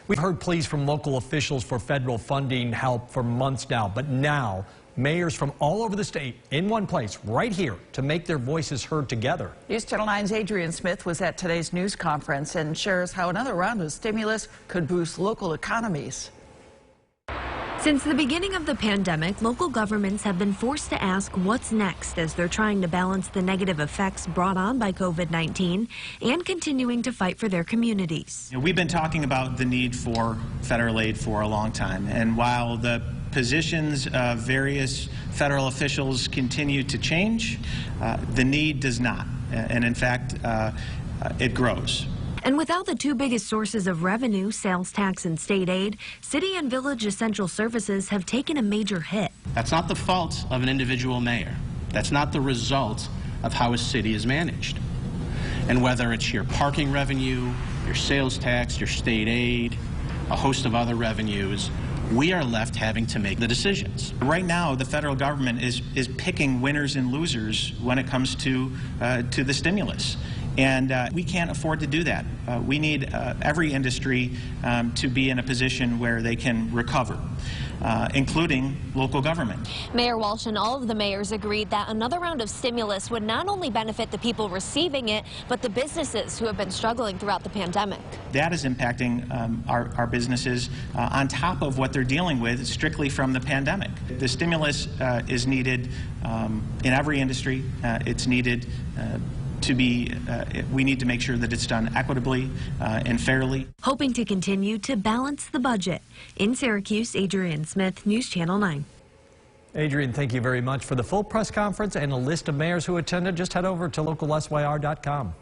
We've heard pleas from local officials for federal funding help for months now, but now mayors from all over the state in one place right here to make their voices heard together. News Channel 9's Adrian Smith was at today's news conference and shares how another round of stimulus could boost local economies. Since the beginning of the pandemic, local governments have been forced to ask what's next as they're trying to balance the negative effects brought on by COVID-19 and continuing to fight for their communities. We've been talking about the need for federal aid for a long time, and while the positions of various federal officials continue to change, the need does not, and in fact, it grows. And without the two biggest sources of revenue, sales tax and state aid, city and village essential services have taken a major hit. That's not the fault of an individual mayor. That's not the result of how a city is managed. And whether it's your parking revenue, your sales tax, your state aid, a host of other revenues, we are left having to make the decisions. Right now, the federal government is picking winners and losers when it comes to the stimulus. And we can't afford to do that. We need every industry to be in a position where they can recover, including local government. Mayor Walsh and all of the mayors agreed that another round of stimulus would not only benefit the people receiving it, but the businesses who have been struggling throughout the pandemic. That is impacting our businesses on top of what they're dealing with strictly from the pandemic. The stimulus is needed in every industry. It's needed we need to make sure that it's done equitably and fairly. Hoping to continue to balance the budget. In Syracuse, Adrian Smith, News Channel 9. Adrian, thank you very much. For the full press conference and a list of mayors who attended, just head over to localsyr.com.